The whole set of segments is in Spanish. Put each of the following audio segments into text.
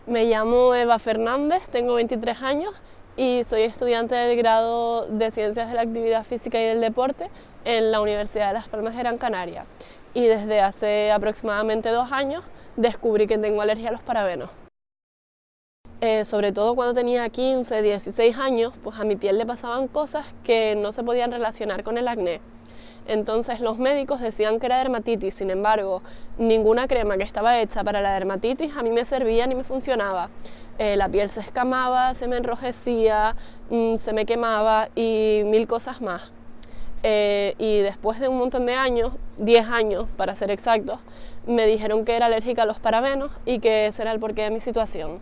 Me llamo Eva Fernández, tengo 23 años y soy estudiante del grado de Ciencias de la Actividad Física y del Deporte en la Universidad de Las Palmas de Gran Canaria. Y desde hace aproximadamente 2 años descubrí que tengo alergia a los parabenos. Sobre todo cuando tenía 15, 16 años, pues a mi piel le pasaban cosas que no se podían relacionar con el acné. Entonces los médicos decían que era dermatitis, sin embargo, ninguna crema que estaba hecha para la dermatitis a mí me servía ni me funcionaba. La piel se escamaba, se me enrojecía, se me quemaba y mil cosas más. Y después de un montón de años, 10 años para ser exactos, me dijeron que era alérgica a los parabenos y que ese era el porqué de mi situación.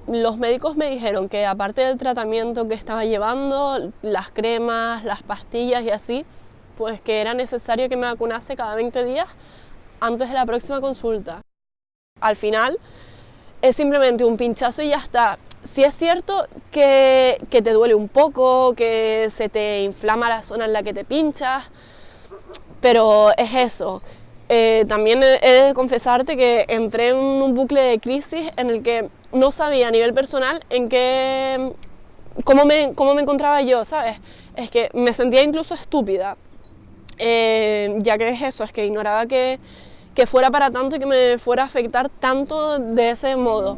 Los médicos me dijeron que aparte del tratamiento que estaba llevando, las cremas, las pastillas y así, pues que era necesario que me vacunase cada 20 días antes de la próxima consulta. Al final es simplemente un pinchazo y ya está. Sí es cierto que te duele un poco, que se te inflama la zona en la que te pinchas, pero es eso. También he de confesarte que entré en un bucle de crisis en el que no sabía a nivel personal cómo me encontraba yo, ¿sabes? Es que me sentía incluso estúpida, ya que es eso, es que ignoraba que fuera para tanto y que me fuera a afectar tanto de ese modo.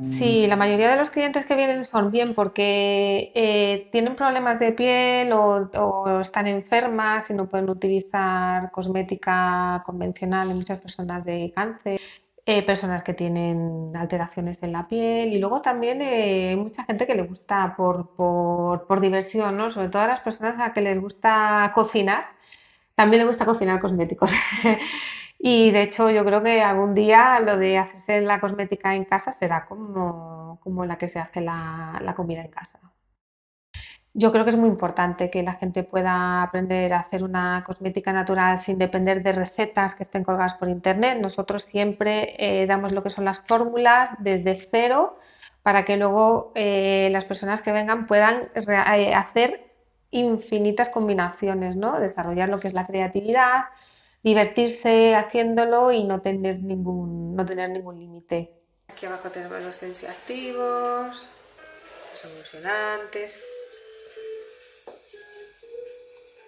Sí, la mayoría de los clientes que vienen son bien porque tienen problemas de piel o están enfermas y no pueden utilizar cosmética convencional. Hay muchas personas de cáncer, personas que tienen alteraciones en la piel y luego también hay mucha gente que le gusta por diversión, ¿no? Sobre todo a las personas a que les gusta cocinar, también les gusta cocinar cosméticos. Y de hecho yo creo que algún día lo de hacerse la cosmética en casa será como la que se hace la comida en casa. Yo creo que es muy importante que la gente pueda aprender a hacer una cosmética natural sin depender de recetas que estén colgadas por internet. Nosotros siempre damos lo que son las fórmulas desde cero para que luego las personas que vengan puedan hacer infinitas combinaciones, ¿no? Desarrollar lo que es la creatividad, divertirse haciéndolo y no tener ningún límite. Aquí abajo tenemos los tensioactivos, los emulsionantes.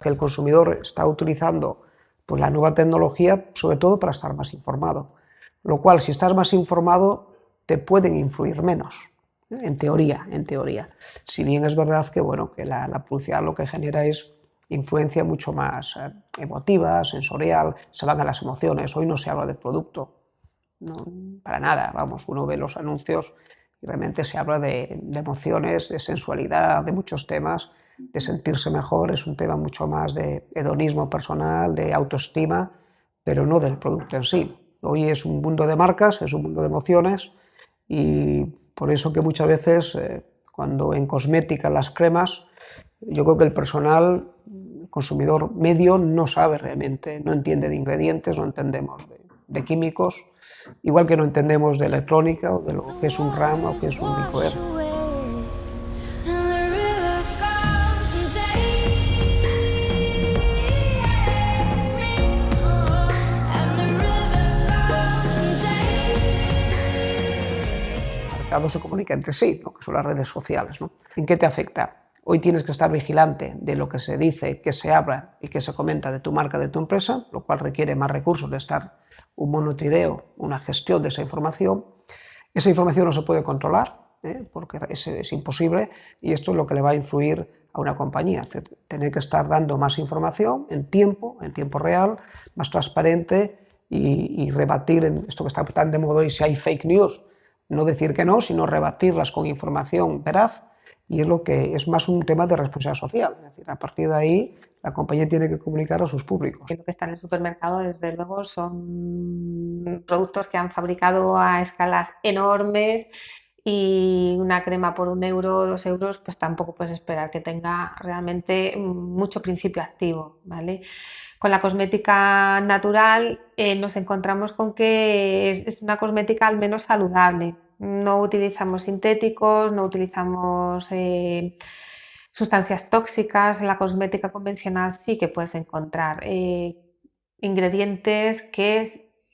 Que el consumidor está utilizando pues, la nueva tecnología sobre todo para estar más informado, lo cual si estás más informado te pueden influir menos, en teoría. Si bien es verdad que, bueno, que la publicidad lo que genera es influencia mucho más emotiva, sensorial, se van a las emociones. Hoy no se habla de producto, no, para nada, vamos, uno ve los anuncios y realmente se habla de emociones, de sensualidad, de muchos temas, de sentirse mejor, es un tema mucho más de hedonismo personal, de autoestima, pero no del producto en sí. Hoy es un mundo de marcas, es un mundo de emociones y por eso que muchas veces cuando en cosmética las cremas, yo creo que el personal, el consumidor medio no sabe realmente, no entiende de ingredientes, no entendemos de químicos, igual que no entendemos de electrónica o de lo que es un RAM o que es un microhertz. Se comunica entre sí, ¿no? Que son las redes sociales, ¿no? ¿En qué te afecta? Hoy tienes que estar vigilante de lo que se dice, que se habla y que se comenta de tu marca, de tu empresa, lo cual requiere más recursos de estar un monitoreo, una gestión de esa información. Esa información no se puede controlar, porque es imposible, y esto es lo que le va a influir a una compañía, es decir, tener que estar dando más información en tiempo real, más transparente y rebatir en esto que está tan de moda hoy, si hay fake news, no decir que no, sino rebatirlas con información veraz, y es lo que es más un tema de responsabilidad social. Es decir, a partir de ahí la compañía tiene que comunicar a sus públicos. Lo que está en el supermercado, desde luego, son productos que han fabricado a escalas enormes y una crema por 1 euro o 2 euros, pues tampoco puedes esperar que tenga realmente mucho principio activo, ¿vale? Con la cosmética natural nos encontramos con que es una cosmética al menos saludable. No utilizamos sintéticos, no utilizamos sustancias tóxicas. En la cosmética convencional sí que puedes encontrar ingredientes que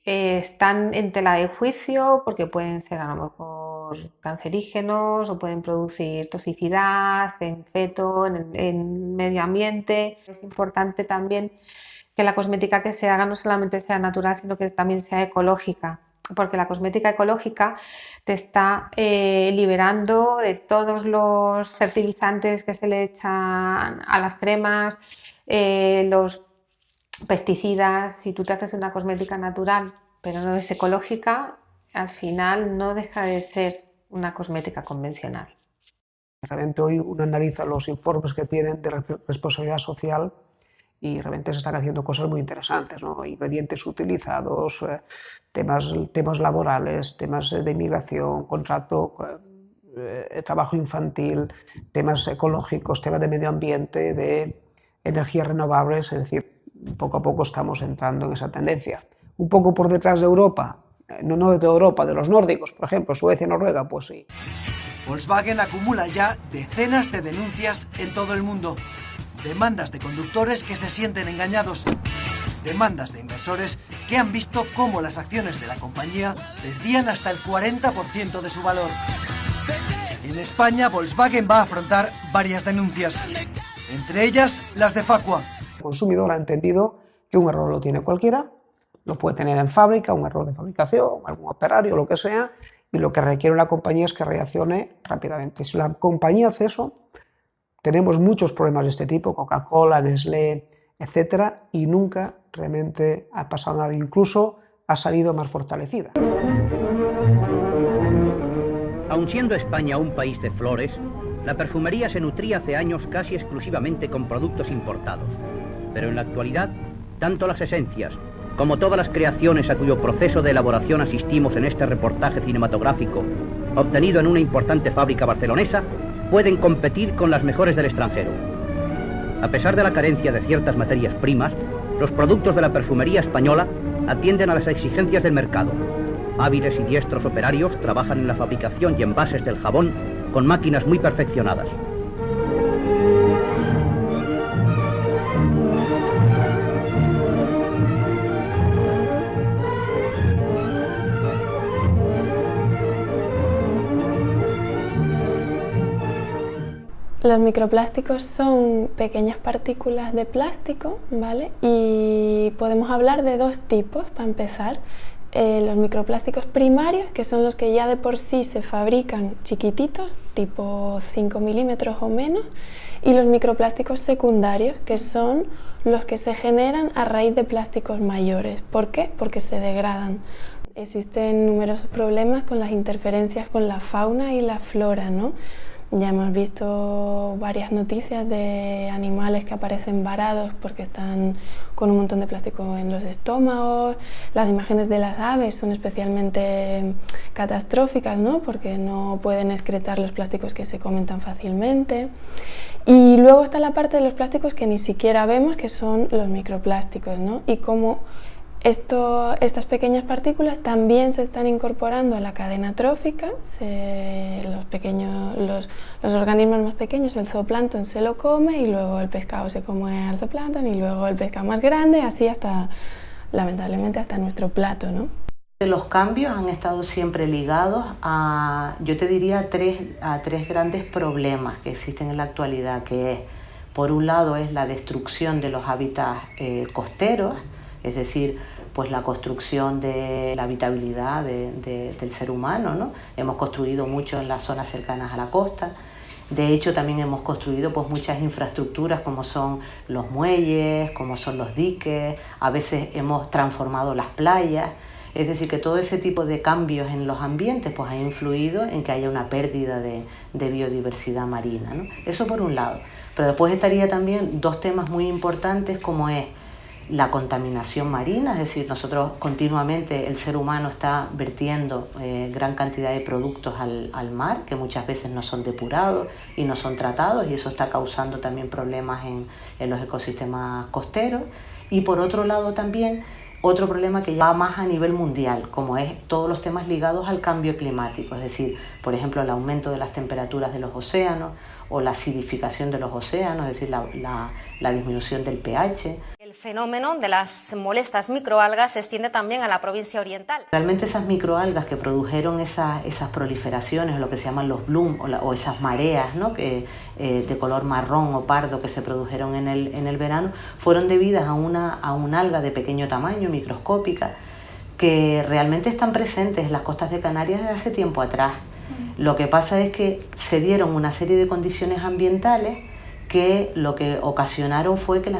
están en tela de juicio porque pueden ser a lo mejor cancerígenos o pueden producir toxicidad en feto, en medio ambiente. Es importante también que la cosmética que se haga no solamente sea natural, sino que también sea ecológica, porque la cosmética ecológica te está liberando de todos los fertilizantes que se le echan a las cremas, los pesticidas. Si tú te haces una cosmética natural pero no es ecológica, al final no deja de ser una cosmética convencional. Realmente hoy uno analiza los informes que tienen de responsabilidad social y realmente se están haciendo cosas muy interesantes, ¿no? Ingredientes utilizados, temas laborales, temas de migración, contrato, trabajo infantil, temas ecológicos, temas de medio ambiente, de energías renovables. Es decir, poco a poco estamos entrando en esa tendencia. Un poco por detrás de Europa, no de toda Europa, de los nórdicos, por ejemplo, Suecia, Noruega, pues sí. Volkswagen acumula ya decenas de denuncias en todo el mundo. Demandas de conductores que se sienten engañados. Demandas de inversores que han visto cómo las acciones de la compañía perdían hasta el 40% de su valor. En España, Volkswagen va a afrontar varias denuncias, entre ellas las de Facua. El consumidor ha entendido que un error lo tiene cualquiera, lo puede tener en fábrica, un error de fabricación, algún operario, lo que sea, y lo que requiere una compañía es que reaccione rápidamente. Si la compañía hace eso, tenemos muchos problemas de este tipo, Coca-Cola, Nestlé, etcétera, y nunca realmente ha pasado nada, incluso ha salido más fortalecida. Aun siendo España un país de flores, la perfumería se nutría hace años casi exclusivamente con productos importados. Pero en la actualidad, tanto las esencias como todas las creaciones a cuyo proceso de elaboración asistimos en este reportaje cinematográfico, obtenido en una importante fábrica barcelonesa, pueden competir con las mejores del extranjero. A pesar de la carencia de ciertas materias primas, los productos de la perfumería española atienden a las exigencias del mercado. Hábiles y diestros operarios trabajan en la fabricación y envases del jabón con máquinas muy perfeccionadas. Los microplásticos son pequeñas partículas de plástico, ¿vale? Y podemos hablar de dos tipos, para empezar. Los microplásticos primarios, que son los que ya de por sí se fabrican chiquititos, tipo 5 milímetros o menos, y los microplásticos secundarios, que son los que se generan a raíz de plásticos mayores. ¿Por qué? Porque se degradan. Existen numerosos problemas con las interferencias con la fauna y la flora, ¿no? Ya hemos visto varias noticias de animales que aparecen varados porque están con un montón de plástico en los estómagos. Las imágenes de las aves son especialmente catastróficas, ¿no? Porque no pueden excretar los plásticos que se comen tan fácilmente. Y luego está la parte de los plásticos que ni siquiera vemos, que son los microplásticos, ¿no? Y cómo estas pequeñas partículas también se están incorporando a la cadena trófica. Los organismos más pequeños, el zooplancton, se lo come, y luego el pescado se come al zooplancton, y luego el pescado más grande, así hasta, lamentablemente, hasta nuestro plato, ¿no? Los cambios han estado siempre ligados a, yo te diría, a tres grandes problemas que existen en la actualidad, que es, por un lado, es la destrucción de los hábitats costeros, es decir, pues la construcción de la habitabilidad del ser humano, ¿no? Hemos construido mucho en las zonas cercanas a la costa. De hecho, también hemos construido pues muchas infraestructuras como son los muelles, como son los diques, a veces hemos transformado las playas. Es decir, que todo ese tipo de cambios en los ambientes pues ha influido en que haya una pérdida de biodiversidad marina, ¿no? Eso por un lado. Pero después estaría también dos temas muy importantes, como es la contaminación marina, es decir, nosotros continuamente, el ser humano está vertiendo gran cantidad de productos al mar, que muchas veces no son depurados y no son tratados, y eso está causando también problemas en los ecosistemas costeros. Y por otro lado también, otro problema que va más a nivel mundial, como es todos los temas ligados al cambio climático, es decir, por ejemplo, el aumento de las temperaturas de los océanos o la acidificación de los océanos, es decir, la disminución del pH. El fenómeno de las molestas microalgas se extiende también a la provincia oriental. Realmente esas microalgas que produjeron esas proliferaciones, lo que se llaman los bloom o esas mareas, ¿no? De color marrón o pardo que se produjeron en el verano, fueron debidas a una alga de pequeño tamaño, microscópica, que realmente están presentes en las costas de Canarias desde hace tiempo atrás. Lo que pasa es que se dieron una serie de condiciones ambientales que lo que ocasionaron fue que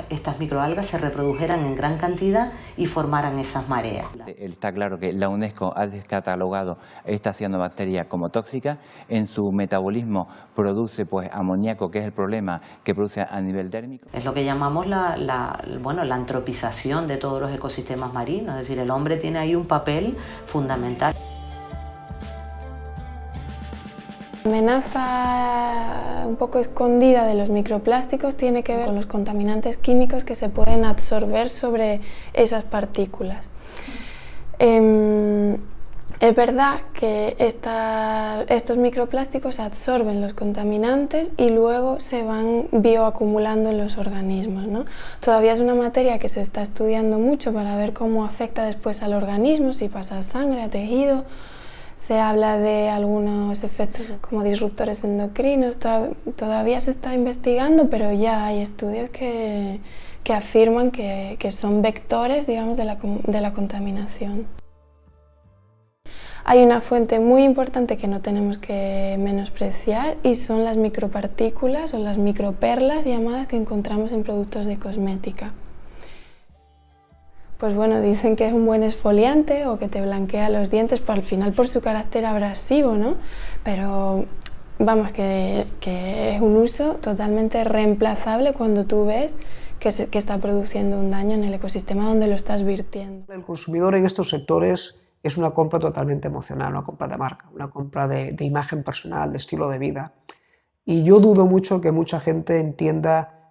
estas microalgas se reprodujeran en gran cantidad y formaran esas mareas. Está claro que la UNESCO ha descatalogado esta cianobacteria como tóxica. En su metabolismo produce pues amoníaco, que es el problema que produce a nivel térmico. Es lo que llamamos la antropización de todos los ecosistemas marinos, es decir, el hombre tiene ahí un papel fundamental. La amenaza un poco escondida de los microplásticos tiene que ver con los contaminantes químicos que se pueden absorber sobre esas partículas. Es verdad que estos microplásticos absorben los contaminantes y luego se van bioacumulando en los organismos, ¿no? Todavía es una materia que se está estudiando mucho para ver cómo afecta después al organismo, si pasa a sangre, a tejido. Se habla de algunos efectos como disruptores endocrinos, todavía se está investigando, pero ya hay estudios que afirman que son vectores, digamos, de la contaminación. Hay una fuente muy importante que no tenemos que menospreciar y son las micropartículas o las microperlas llamadas que encontramos en productos de cosmética. Pues bueno, dicen que es un buen exfoliante o que te blanquea los dientes, al final por su carácter abrasivo, ¿no? Pero vamos, que es un uso totalmente reemplazable cuando tú ves que está produciendo un daño en el ecosistema donde lo estás virtiendo. El consumidor en estos sectores es una compra totalmente emocional, una compra de marca, una compra de imagen personal, de estilo de vida. Y yo dudo mucho que mucha gente entienda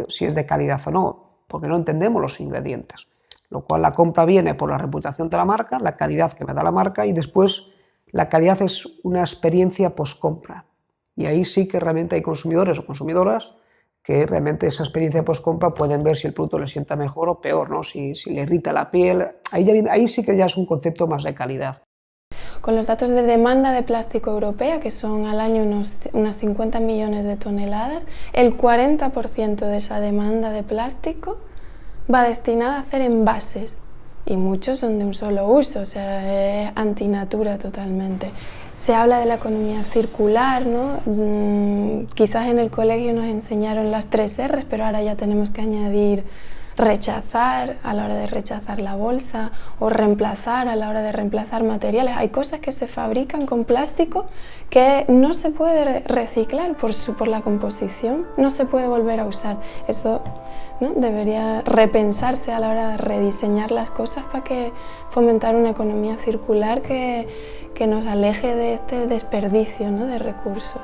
si es de calidad o no, porque no entendemos los ingredientes, lo cual la compra viene por la reputación de la marca, la calidad que me da la marca, y después la calidad es una experiencia post-compra. Y ahí sí que realmente hay consumidores o consumidoras que realmente esa experiencia post-compra pueden ver si el producto les sienta mejor o peor, ¿no? Si le irrita la piel. Ahí sí que ya es un concepto más de calidad. Con los datos de demanda de plástico europea, que son al año unas 50 millones de toneladas, el 40% de esa demanda de plástico va destinada a hacer envases y muchos son de un solo uso, o sea, es antinatura totalmente. Se habla de la economía circular, ¿no? Quizás en el colegio nos enseñaron las 3 R's, pero ahora ya tenemos que añadir rechazar a la hora de rechazar la bolsa o reemplazar a la hora de reemplazar materiales. Hay cosas que se fabrican con plástico que no se puede reciclar por la composición, no se puede volver a usar. Eso, ¿no? Debería repensarse a la hora de rediseñar las cosas para que fomentar una economía circular que nos aleje de este desperdicio, ¿no? De recursos.